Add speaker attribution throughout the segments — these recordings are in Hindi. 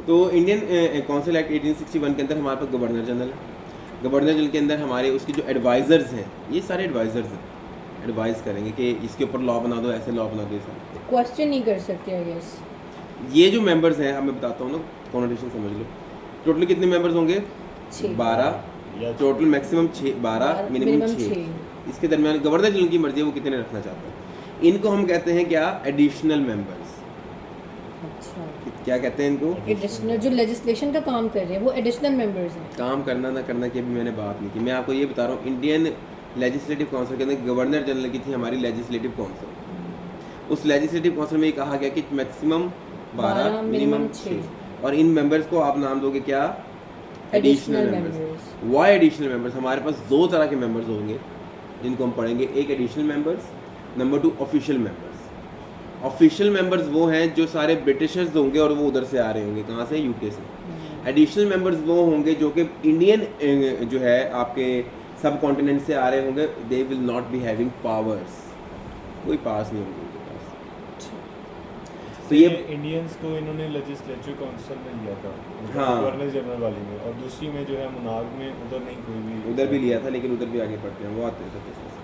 Speaker 1: तो इंडियन काउंसिल एक्ट 1861 के अंदर हमारे पास गवर्नर जनरल है। गवर्नर जनरल के अंदर हमारे उसके जो एडवाइज़र्स हैं, ये सारे एडवाइज़र्स हैं, एडवाइस करेंगे कि इसके ऊपर लॉ बना दो, ऐसे लॉ बना दो, ऐसा।
Speaker 2: क्वेश्चन नहीं कर सकते आई गेस।
Speaker 1: ये जो मेंबर्स हैं, अब मैं बताता हूँ ना, कॉन्वर्सेशन समझ लो। टोटल कितने मेंबर्स होंगे? 12। Total maximum 12, minimum 6। इसके दरमियान गवर्नर जनरल की मर्जी है वो कितने रखना चाहते हैं। इनको हम कहते हैं क्या? Additional members.
Speaker 2: अच्छा,
Speaker 1: क्या कहते हैं इनको?
Speaker 2: एडिशनल, जो लेजिस्लेशन का काम कर रहे हैं वो एडिशनल मेंबर्स हैं।
Speaker 1: काम करना ना करना की अभी मैंने बात नहीं की, मैं आपको ये बता रहा हूँ। इंडियन लेजिस्लेटिव काउंसिल के अंदर गवर्नर जनरल की थी हमारी लेजिस्लेटिव काउंसिल। उस लेजिस्लेटिव काउंसिल में ये कहा गया कि मैक्सिमम 12, मिनिमम 6। और इन मेंबर्स को आप नाम दोगे क्या? Additional members. Why additional members? हमारे पास 2 तरह के मेंबर्स होंगे जिनको हम पढ़ेंगे। एक additional members, number 2 official members. Official members वो हैं जो सारे ब्रिटिशर्स होंगे और वो उधर से आ रहे होंगे, कहाँ से? यूके से। एडिशनल मेंबर्स वो होंगे जो कि इंडियन जो है आपके सब कॉन्टिनेंट से आ रहे होंगे। They will not be having powers, कोई पास नहीं होंगे उनके पास।
Speaker 3: तो ये इंडियंस को इन्होंने लेजिस्लेटिव काउंसिल में लिया था,
Speaker 1: हाँ,
Speaker 3: गवर्नर जनरल वाली में, और दूसरी में जो है मुनाग में उधर नहीं कोई भी,
Speaker 1: उधर भी लिया था, लेकिन उधर भी आगे पढ़ते हैं, वो आते हैं सब।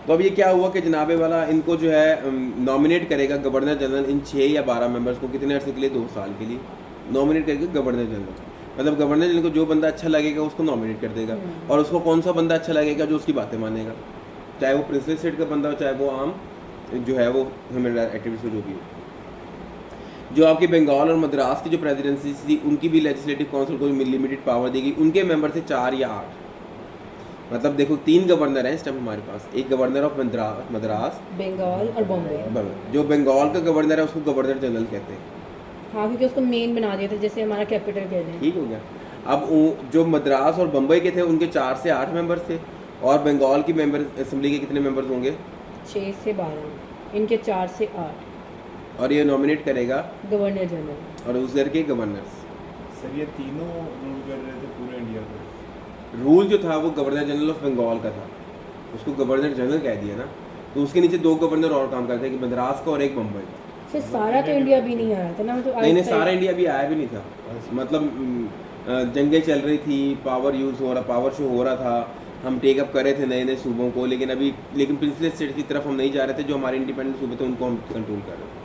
Speaker 1: तो अब ये क्या हुआ कि जनाबे वाला इनको जो है नॉमिनेट करेगा गवर्नर जनरल इन 6 या 12 मेंबर्स को। कितने अर्से के लिए? 2 साल के लिए नॉमिनेट करेगा गवर्नर जनरल। मतलब गवर्नर जनरल को जो बंदा अच्छा लगेगा उसको नॉमिनेट कर देगा, और उसको कौन सा बंदा अच्छा लगेगा? जो उसकी बातें मानेगा, चाहे वो प्रिंसली स्टेट का बंदा हो, चाहे वो आम जो है वो ह्यूमन राइट एक्टिविस्ट जो भी हो। जो आपके बंगाल और मद्रास की जो प्रेसिडेंसी थी उनकी भी लेजिस्लेटिव काउंसिल को लिमिटेड पावर दी गई। उनके मेंबर थे 4 या 8। मतलब देखो 3 गवर्नर हैं इस टाइम हमारे पास। एक गवर्नर ऑफ मद्रास,
Speaker 2: बंगाल और बॉम्बे।
Speaker 1: जो बंगाल का गवर्नर है उसको गवर्नर जनरल कहते हैं।
Speaker 2: हाँ, क्योंकि उसको मेन बना दिया था, जैसे हमारा कैपिटल कहते हैं।
Speaker 1: ठीक हो गया। अब जो मद्रास और बम्बई के थे उनके 4 से 8 मेंबर थे, और बंगाल की मेंबर असेंबली के कितने मेंबर्स होंगे?
Speaker 2: 6 से 12, इनके 4 से 8।
Speaker 1: और ये नॉमिनेट करेगा
Speaker 2: गवर्नर जनरल,
Speaker 1: और उधर के गवर्नर्स।
Speaker 3: सर ये तीनों रूल कर रहे थे पूरे इंडिया में।
Speaker 1: रूल जो था वो गवर्नर जनरल ऑफ बंगाल का था, उसको गवर्नर जनरल कह दिया ना। तो उसके नीचे 2 गवर्नर और काम करते हैं, कि मद्रास का और एक बम्बई का।
Speaker 2: फिर सारा तो इंडिया भी नहीं आया था ना, तो
Speaker 1: नहीं, सारा इंडिया भी आया भी नहीं था। मतलब जंगें चल रही थी, पावर यूज़ हो रहा, पावर शो हो रहा था, हम टेकअप कर रहे थे नए नए सूबों को, लेकिन प्रिंसली स्टेट की तरफ हम नहीं जा रहे थे। जो हमारे इंडिपेंडेंट सूबे थे उनको हम कंट्रोल कर रहे थे।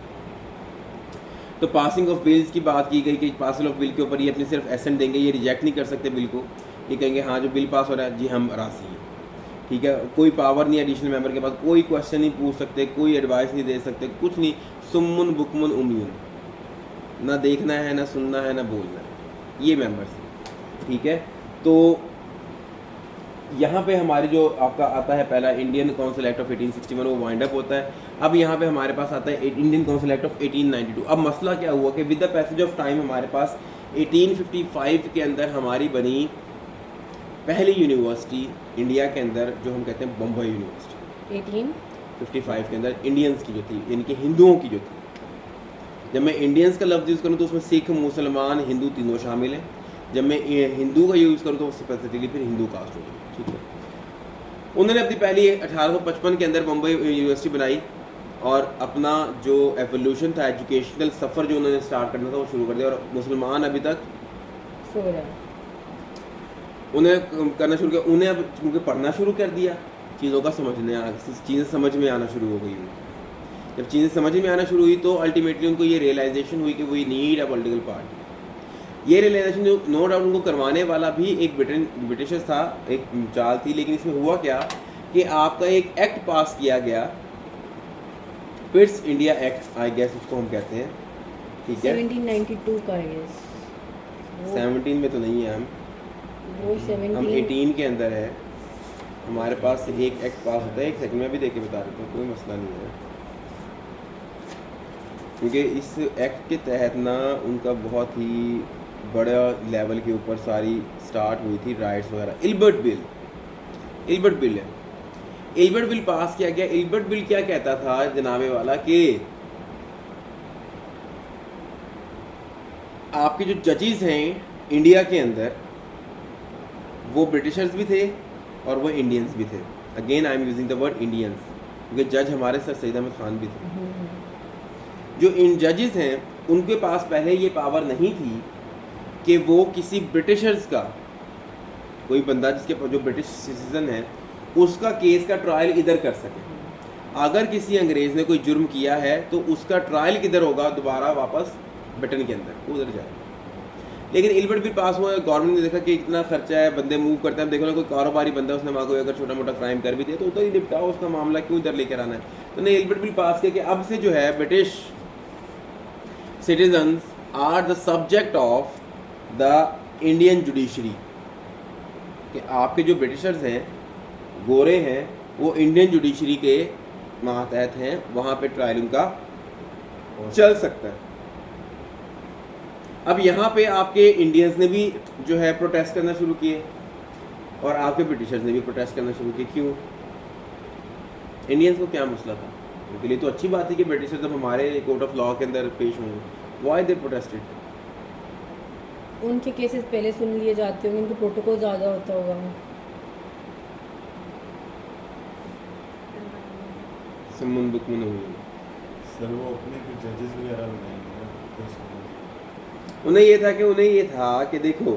Speaker 1: तो पासिंग ऑफ बिल्स की बात की गई कि पासिंग ऑफ बिल के ऊपर ये अपनी सिर्फ एसेंट देंगे, ये रिजेक्ट नहीं कर सकते बिल को। ये कहेंगे हाँ जो बिल पास हो रहा है जी हम राजी हैं, ठीक है। कोई पावर नहीं एडिशनल मेंबर के पास, कोई क्वेश्चन नहीं पूछ सकते, कोई एडवाइस नहीं दे सकते, कुछ नहीं। सुम्मुन बुकमुन उम्यून, ना देखना है, ना सुनना है, ना बोलना है, ये मेंबर्स, ठीक है। तो यहाँ पे हमारे जो आपका आता है पहला इंडियन काउंसिल एक्ट ऑफ 1861 वो वाइंड अप होता है। अब यहाँ पे हमारे पास आता है इंडियन काउंसिल एक्ट ऑफ 1892। अब मसला क्या हुआ कि with the passage of time हमारे पास 1855 के अंदर हमारी बनी पहली यूनिवर्सिटी इंडिया के अंदर, जो हम कहते हैं बम्बई यूनिवर्सिटी। 1855 के अंदर इंडियंस की जो थी, यानी कि हिंदुओं की जो थी। जब मैं इंडियंस का लफ्ज़ यूज़ करूँ तो उसमें सिख, मुसलमान, हिंदू तीनों शामिल हैं। जब मैं हिंदू का यूज़ करूँ तो स्पेसिफिकली फिर हिंदू कास्ट होगी, ठीक है। उन्होंने अपनी पहली 1855 के अंदर बम्बई यूनिवर्सिटी बनाई, और अपना जो एवोल्यूशन था, एजुकेशनल सफ़र जो उन्होंने स्टार्ट करना था वो शुरू कर दिया। और मुसलमान अभी तक उन्हें करना शुरू किया। उन्हें अब क्योंकि पढ़ना शुरू कर दिया, चीज़ों का चीज़ें समझ में आना शुरू हो गई। जब चीज़ें समझ में आना शुरू हुई तो अल्टीमेटली उनको ये रियलाइजेशन हुई कि we need a political party. ये रियलाइजेशन नो डाउट उनको करवाने वाला भी एक ब्रिटिशर्स था, एक चाल थी। लेकिन इसमें हुआ क्या कि आपका एक एक्ट पास किया गया, Pitt's India Act, I guess उसको हम कहते हैं, ठीक है।
Speaker 2: 1792 का है,
Speaker 1: 17 में तो नहीं है, हम 18 के अंदर है। हमारे पास एक एक्ट पास होता है, एक सेकंड में भी देख के बता देता हूँ, कोई मसला नहीं है। क्योंकि इस एक्ट के तहत ना उनका बहुत ही बड़ा लेवल के ऊपर सारी स्टार्ट हुई थी राइट्स वगैरह। इल्बर्ट बिल है, इल्बर्ट बिल पास किया गया। इल्बर्ट बिल क्या कहता था जनाबे वाला कि आपके जो जजेस हैं इंडिया के अंदर वो ब्रिटिशर्स भी थे और वो इंडियंस भी थे। Again I am using the word Indians, क्योंकि जज हमारे सर सैयद अहमद खान भी थे। जो इन जजेस हैं उनके पास पहले ये पावर नहीं थी कि वो किसी ब्रिटिशर्स का, कोई बंदा जिसके जो ब्रिटिश सिटीजन है, उसका केस का ट्रायल इधर कर सके। अगर किसी अंग्रेज़ ने कोई जुर्म किया है तो उसका ट्रायल किधर होगा, दोबारा वापस ब्रिटेन के अंदर, उधर जाएगा। लेकिन इल्बर्ट बिल पास हुआ, गवर्नमेंट ने देखा कि इतना खर्चा है, बंदे मूव करते हैं, देखो ना कोई कारोबारी बंदा, उसने वहाँ कोई अगर छोटा मोटा क्राइम कर भी दिया तो उधर ही निपटाओ उसका मामला, क्यों इधर लेकर आना है। तो ने इल्बर्ट बिल पास किया कि अब से जो है British citizens are the subject of the Indian judiciary, कि आपके जो ब्रिटिशर्स हैं, गोरे हैं, वो इंडियन जुडिशरी के मातहत हैं, वहाँ पे ट्रायल उनका चल सकता है। अब यहाँ पे आपके इंडियंस ने भी जो है प्रोटेस्ट करना शुरू किए और आपके ब्रिटिशर्स ने भी प्रोटेस्ट करना शुरू किए। क्यों? इंडियंस को क्या मसला था? उनके लिए तो अच्छी बात है कि ब्रिटिशर्स जब हमारे कोर्ट ऑफ लॉ के अंदर पेश होंगे। Why they protested?
Speaker 2: उनके केसेस पहले सुन लिए जाते होंगे, उनका प्रोटोकॉल ज़्यादा होता होगा।
Speaker 1: समन बुक में नहीं,
Speaker 3: सर वो अपने कुछ जजेस वगैरह बनाएंगे ना, कोई समझ
Speaker 1: उन्हें ये था कि देखो,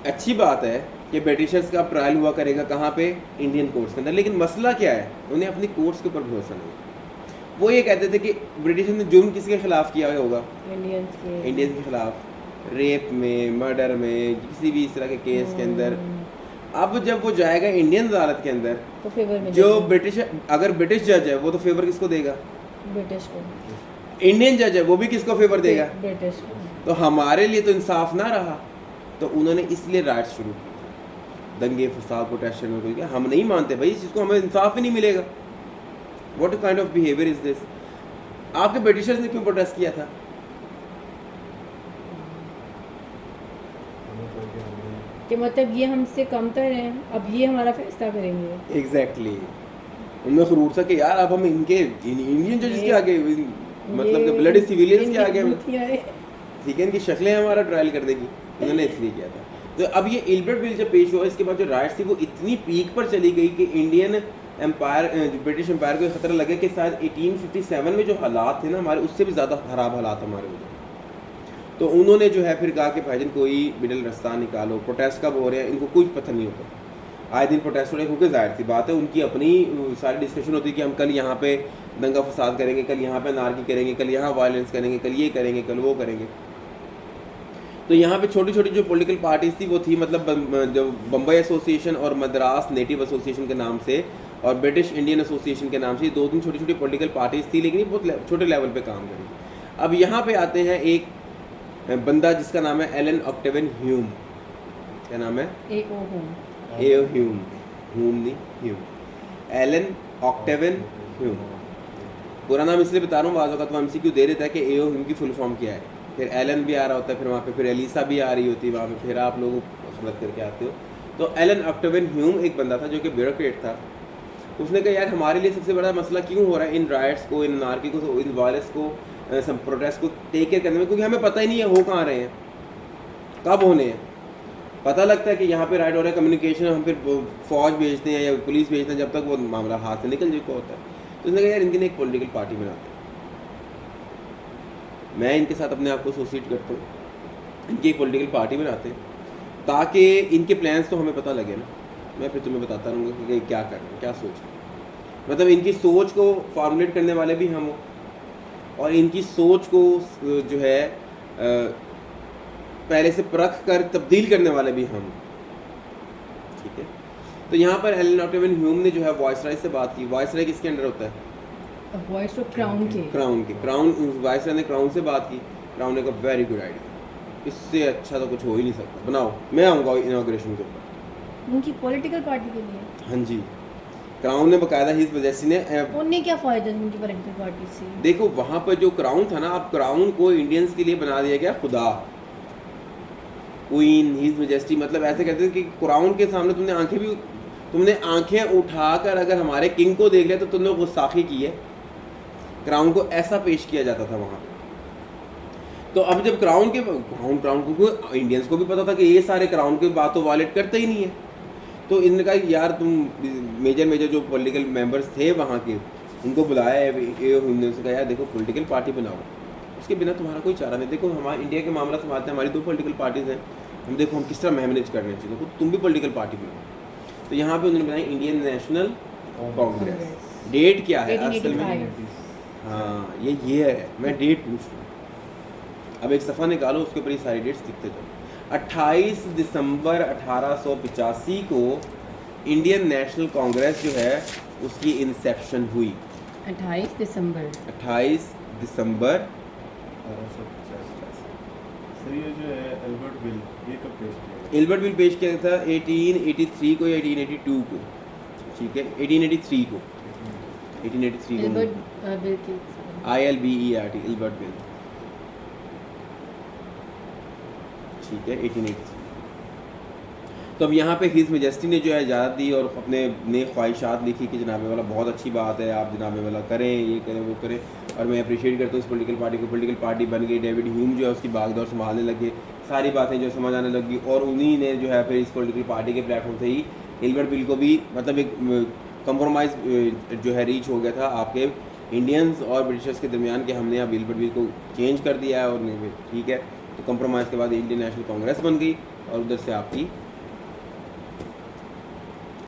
Speaker 1: अच्छी बात है कि ब्रिटिशर्स का ट्रायल हुआ करेगा कहाँ पे, इंडियन कोर्ट्स के अंदर, लेकिन मसला क्या है, उन्हें अपनी कोर्ट्स के ऊपर भरोसा नहीं। वो ये कहते थे कि ब्रिटिशर्स ने जुर्म किसके खिलाफ किया होगा, इंडियंस के खिलाफ, रेप में, मर्डर में, किसी भी इस तरह के केस के अंदर। अब जब वो जाएगा इंडियन अदालत के अंदर
Speaker 2: तो फेवर में
Speaker 1: जो ब्रिटिश, अगर ब्रिटिश जज है वो तो फेवर किसको देगा,
Speaker 2: ब्रिटिश को।
Speaker 1: इंडियन जज है वो भी किसको फेवर देगा,
Speaker 2: ब्रिटिश को।
Speaker 1: तो हमारे लिए तो इंसाफ ना रहा, तो उन्होंने इसलिए राइट शुरू की, दंगे फसाद प्रोटेस्ट शुरू किया। हम नहीं मानते भाई इस चीज़ को, हमें इंसाफ ही नहीं मिलेगा। What kind of behaviour is this? आपके ब्रिटिशर्स ने क्यों प्रोटेस्ट किया था?
Speaker 2: कि मतलब ये हमसे कमतर हैं, अब ये हमारा फैसला करेंगे।
Speaker 1: एग्जैक्टली उनमें खरूर था कि यार अब हम इनके इंडियन जजेस के आगे, मतलब कि ब्लडी सिविलियंस के आगे, ठीक है, इनकी शक्लें हमारा ट्रायल कर देगी, उन्होंने इसलिए किया था। तो अब ये इल्बर्ट बिल जब पेश हुआ, इसके बाद जो राइट्स थी वो इतनी पीक पर चली गई कि इंडियन एम्पायर, ब्रिटिश एम्पायर को खतरा लगे कि शायद 1857 में जो हालात थे ना हमारे, उससे भी ज़्यादा ख़राब हालात हमारे हो जाए। तो उन्होंने जो है फिर कहा कि भाईजान कोई मिडल रास्ता निकालो। प्रोटेस्ट कब हो रहे हैं इनको कुछ पता नहीं होता, आए दिन प्रोटेस्ट हो रहे हैं, क्योंकि जाहिर सी बात है उनकी अपनी सारी डिस्कशन होती है कि हम कल यहाँ पे दंगा फसाद करेंगे, कल यहाँ पे अनारकी करेंगे, कल यहाँ वायलेंस करेंगे, कल ये करेंगे, कल वो करेंगे। तो यहाँ पे छोटी छोटी जो पॉलिटिकल पार्टीज़ थी वो थी, मतलब जो बम्बई एसोसिएशन और मद्रास नेटिव एसोसिएशन के नाम से और ब्रिटिश इंडियन एसोसिएशन के नाम से, दो तीन छोटी छोटी पॉलिटिकल पार्टीज़ थी, लेकिन ये बहुत छोटे लेवल पे काम करी। अब यहाँ पे आते हैं एक बंदा जिसका नाम है एलन ऑक्टेवियन ह्यूम। क्या नाम है? A O. Hume, Allan Octavian Hume. पूरा नाम इसलिए बता रहा हूँ, बाज़ वक़्त एमसीक्यू दे देता है कि ए.ओ. ह्यूम की फुल फॉर्म क्या है, फिर एलन भी आ रहा होता है, फिर वहाँ पे फिर एलिसा भी आ रही होती है, वहाँ पे फिर आप लोग समझ करके आते हो। तो एलन ऑक्टेवियन ह्यूम एक बंदा था जो कि ब्यूरोक्रेट था। उसने कहा यार हमारे लिए सबसे बड़ा मसला क्यों हो रहा है इन राइट्स को, इन अनार्की को, इन वायलेंस को, सब प्रोटेस्ट को टेक केयर करने में, क्योंकि हमें पता ही नहीं है हो कहाँ रहे हैं, कब होने हैं। पता लगता है कि यहाँ पे राइट हो रहा है, कम्युनिकेशन हम फिर फौज भेजते हैं या पुलिस भेजते हैं, जब तक वो मामला हाथ से निकल चुका होता है। तो उसने कहा यार इनकी एक पॉलिटिकल पार्टी बनाते हैं, मैं इनके साथ अपने आप को एसोसिएट करता हूँ, इनकी एक पॉलिटिकल पार्टी बनाते हैं, ताकि इनके प्लान्स तो हमें पता लगे ना। मैं फिर तुम्हें बताता रहूँगा कि क्या कर रहे हैं, क्या सोच रहे हैं, मतलब इनकी सोच को फॉर्मुलेट करने वाले भी हम हो और इनकी सोच को जो है पहले से परख कर तब्दील करने वाले भी हम, ठीक है। तो यहाँ पर एलन ऑक्टेवियन ह्यूम ने जो है वाइसराय से बात की। वाइसराय किसके अंडर होता है?
Speaker 2: वॉइस ऑफ क्राउन के।
Speaker 1: क्राउन वाइसराय ने क्राउन से बात की। क्राउन ने कहा वेरी गुड आइडिया, इससे अच्छा तो कुछ हो ही नहीं सकता, बनाओ, मैं आऊँगा इनॉग्रेशन के ऊपर।
Speaker 2: उनकी पॉलिटिकल पार्टी के लिए?
Speaker 1: हाँ जी, क्राउन ने बकायदा हिज वजह ने
Speaker 2: उन्हें क्या फ़ायदा उनकी पॉलिटिकल पार्टी से? देखो
Speaker 1: वहाँ पर जो क्राउन था ना, अब क्राउन को इंडियंस के लिए बना दिया गया खुदा, क्वीन, हिज मैजेस्टी, मतलब ऐसे कहते हैं कि क्राउन के सामने तुमने आंखें उठाकर अगर हमारे किंग को देख लिया तो तुमने गुस्ताखी की है। क्राउन को ऐसा पेश किया जाता था वहाँ पे। तो अब जब क्राउन को इंडियंस को भी पता था कि ये सारे क्राउन की बात तो वायलेट करते ही नहीं है, तो इन्होंने कहा यार तुम मेजर जो पॉलिटिकल मेंबर्स थे वहाँ के, उनको बुलाया है, उन्होंने कहा यार देखो पॉलिटिकल पार्टी बनाओ, उसके बिना तुम्हारा कोई चारा नहीं। देखो हमारे इंडिया के मामला संभालते हैं, हमारी 2 पॉलिटिकल पार्टीज़ हैं, हम देखो हम किस तरह मैनेज कर रहे हैं चीज़ों को। तुम भी पॉलिटिकल पार्टी में हो। तो यहाँ पे उन्होंने बताया इंडियन नेशनल कांग्रेस। डेट क्या है असल में?
Speaker 2: 1885।
Speaker 1: हाँ ये है, मैं डेट पूछ रहा हूँ। अब एक सफ़ा निकालो, उसके ऊपर ये सारी डेट्स लिखते जाओ। 28 दिसंबर 1885 को इंडियन नेशनल कांग्रेस जो है उसकी इंसेप्शन हुई।
Speaker 2: 28 दिसंबर
Speaker 1: 28 दिसंबर
Speaker 3: 1850। सर ये जो है एल्बर्ट बिल, ये कब पेश किया गया?
Speaker 1: एल्बर्ट बिल पेश किया था 1883 को या 1882 को, ठीक है 1883 को, 1883 को
Speaker 2: एल्बर्ट बिल की
Speaker 1: ILBERT एल्बर्ट बिल, ठीक है 1883। तो अब यहाँ पे हिज मेजेस्टी ने जो है इजाज़त दी और अपने नए ख्वाहिशात लिखी कि जनाब वाला बहुत अच्छी बात है, आप जनाब वाला करें, ये करें वो करें। और मैं अप्रिशिएट करता हूँ इस पॉलिटिकल पार्टी को, पॉलिटिकल पार्टी बन गई। डेविड ह्यूम जो है उसकी बागडोर संभालने लगे, सारी बातें जो समझ आने लगी, और उन्हीं ने जो है फिर इस पॉलिटिकल पार्टी के प्लेटफॉर्म से ही एल्बर्ट बिल को भी मतलब एक कंप्रोमाइज़ जो है रीच हो गया था आपके इंडियंस और ब्रिटिशर्स के दरमियान, कि हमने अब एल्बर्ट बिल को चेंज कर दिया है और ठीक है। तो कंप्रोमाइज़ के बाद इंडियन नेशनल कांग्रेस बन गई और उधर से आपकी